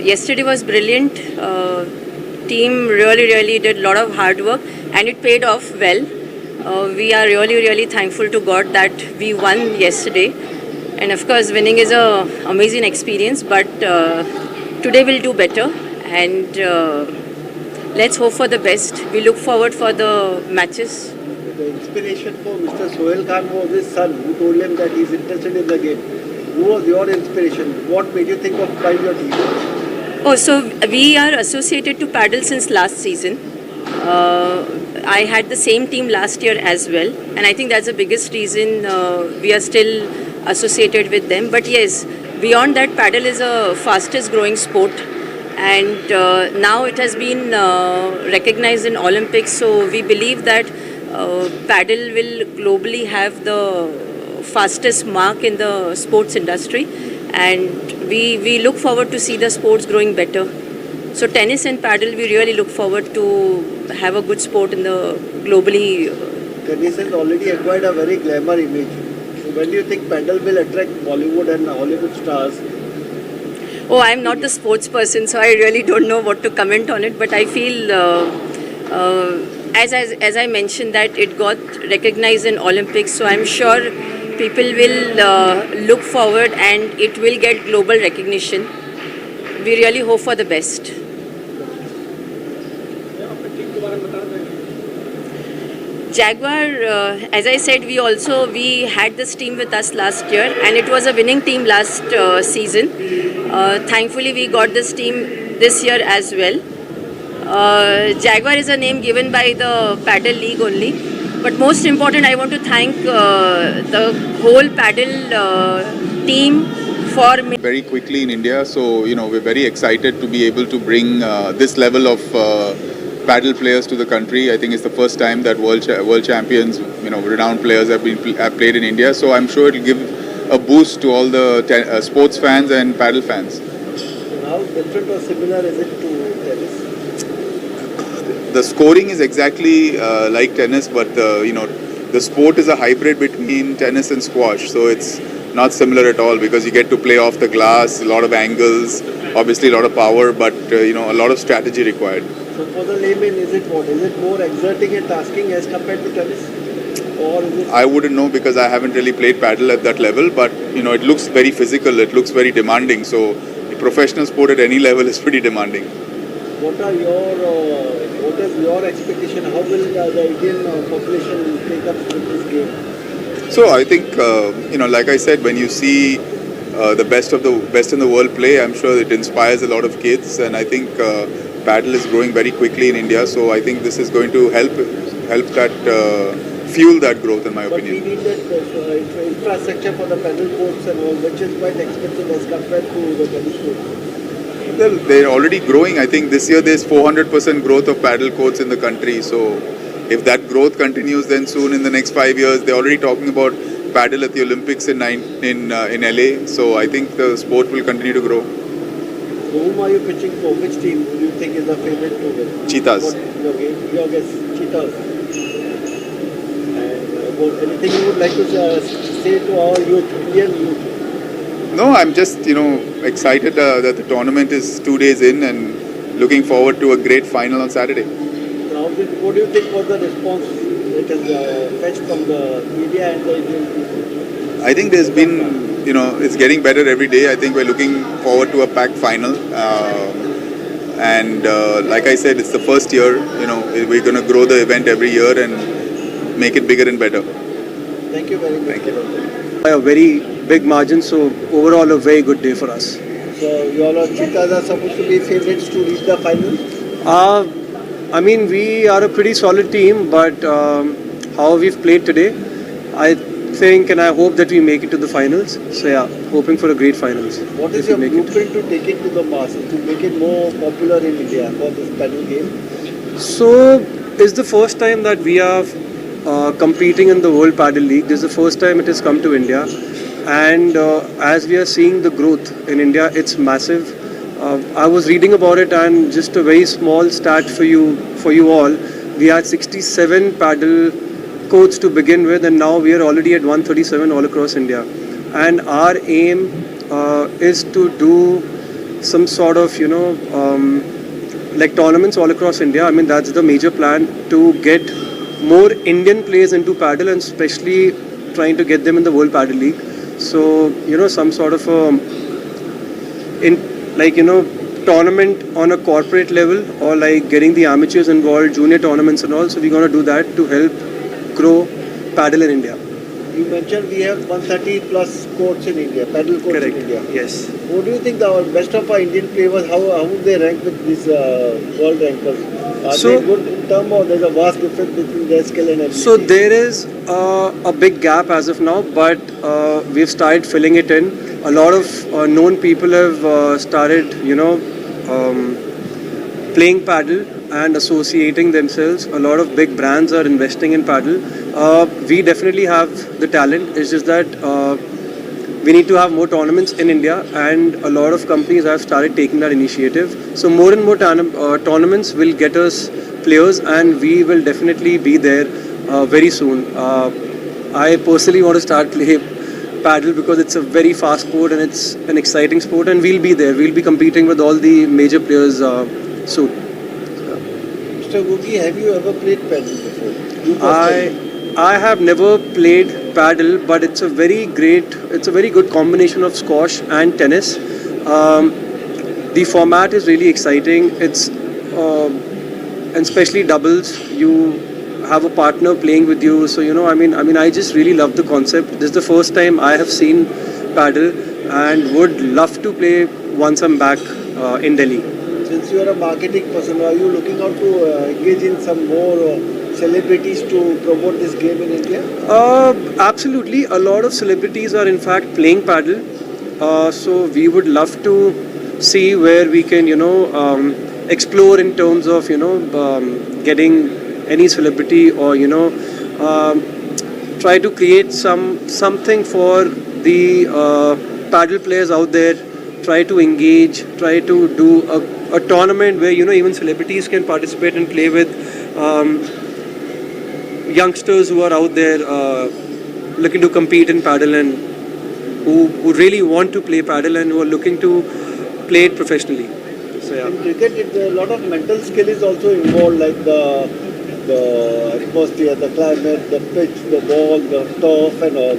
Yesterday was brilliant. Team really did a lot of hard work and it paid off well. We are really thankful to God that we won yesterday. And of course, winning is a amazing experience. But today we'll do better and let's hope for the best. We look forward for the matches. The inspiration for Mr. Sohail Khan was his son, who told him that he's interested in the game. Who was your inspiration? What made you think of trying your team? Oh, so we are associated to paddle since last season. I had the same team last year as well, and I think that's the biggest reason we are still associated with them. But yes, beyond that, paddle is a fastest growing sport, and now it has been recognized in Olympics. So we believe that paddle will globally have the fastest mark in the sports industry, and we look forward to see the sports growing better. So tennis and paddle, we really look forward to have a good sport in the globally. Tennis has already acquired a very glamour image. So when do you think paddle will attract Bollywood and Hollywood stars? Oh, I'm not the sports person, so I really don't know what to comment on it. But I feel, as I mentioned, that it got recognized in Olympics. So I'm sure people will look forward and it will get global recognition. We really hope for the best. Jaguar, as I said, we had this team with us last year and it was a winning team last season. Thankfully, we got this team this year as well. Jaguar is a name given by the Paddle League only. But most important, I want to thank the whole paddle team for me. Very quickly in India, so we're very excited to be able to bring this level of paddle players to the country. I think it's the first time that world champions, renowned players have played in India. So I'm sure it'll give a boost to all the sports fans and paddle fans. So how different or similar is it to tennis? The scoring is exactly like tennis, but the sport is a hybrid between tennis and squash. So it's not similar at all because you get to play off the glass, a lot of angles, obviously a lot of power, but a lot of strategy required. So for the layman, is it what? Is it more exerting and tasking as compared to tennis? Or is it... I wouldn't know because I haven't really played paddle at that level, but it looks very physical, it looks very demanding. So a professional sport at any level is pretty demanding. What is your expectation? How will the Indian population take up with this game? So I think, like I said, when you see the best in the world play, I'm sure it inspires a lot of kids, and I think paddle is growing very quickly in India. So I think this is going to help that fuel that growth, in my opinion. But we need that infrastructure for the paddle courts and all, which is quite expensive as compared to the tennis courts. Well, they're already growing. I think this year there's 400% growth of paddle courts in the country. So if that growth continues, then soon in the next 5 years, they're already talking about paddle at the Olympics in LA. So I think the sport will continue to grow. So whom are you pitching for? Which team do you think is the favorite to win? Cheetahs. Your guess, Cheetahs. And anything you would like to say to our youth, Indian youth? No, I'm just, excited that the tournament is 2 days in and looking forward to a great final on Saturday. Now, what do you think was the response it has fetched from the media and the Indian people? I think there's been, it's getting better every day. I think we're looking forward to a packed final. And like I said, it's the first year, we're going to grow the event every year and make it bigger and better. Thank you very much. Thank you. By a very big margin, so overall a very good day for us. So your Cheetahs are supposed to be favorites to reach the final? I mean, we are a pretty solid team, but how we've played today, I think and I hope that we make it to the finals. So yeah, hoping for a great finals. What is your blueprint to take it to the masses, to make it more popular in India for this paddle game? So it's the first time that we are competing in the World Paddle League. This is the first time it has come to India. And as we are seeing the growth in India, it's massive. I was reading about it, and just a very small stat for you all. We had 67 paddle courts to begin with, and now we are already at 137 all across India. And our aim is to do some sort of, like tournaments all across India. I mean, that's the major plan, to get more Indian players into paddle, and especially trying to get them in the World Paddle League. So, some sort of tournament on a corporate level, or like getting the amateurs involved, junior tournaments and all. So we're going to do that to help grow paddle in India. You mentioned we have 130 plus courts in India, paddle courts Correct. in India. Yes. What do you think the best of our Indian players, how would they rank with these world rankers? Are So- they good in term, or there's a vast difference between their skill and ability? So there is a big gap as of now, but we've started filling it in. A lot of known people have started, playing paddle and associating themselves. A lot of big brands are investing in paddle. We definitely have the talent. It's just that we need to have more tournaments in India, and a lot of companies have started taking that initiative. So more and more tournaments will get us players, and we will definitely be there very soon. I personally want to start playing paddle because it's a very fast sport and it's an exciting sport, and we'll be there. We'll be competing with all the major players soon. Mr. Googie, have you ever played paddle before? You personally? I have never played paddle, but it's a very good combination of squash and tennis. The format is really exciting. It's and especially doubles. You have a partner playing with you, so I just really love the concept. This is the first time I have seen paddle, and would love to play once I'm back in Delhi. Since you are a marketing person, are you looking out to engage in some more celebrities to promote this game in India? Absolutely. A lot of celebrities are in fact playing paddle. So we would love to see where we can, explore in terms of, getting any celebrity, or, try to create something for the paddle players out there. Try to engage, try to do a tournament where, even celebrities can participate and play with youngsters who are out there looking to compete in paddle, and who really want to play paddle and who are looking to play it professionally. So yeah. In cricket, a lot of mental skill is also involved, like the atmosphere, the climate, the pitch, the ball, the turf and all.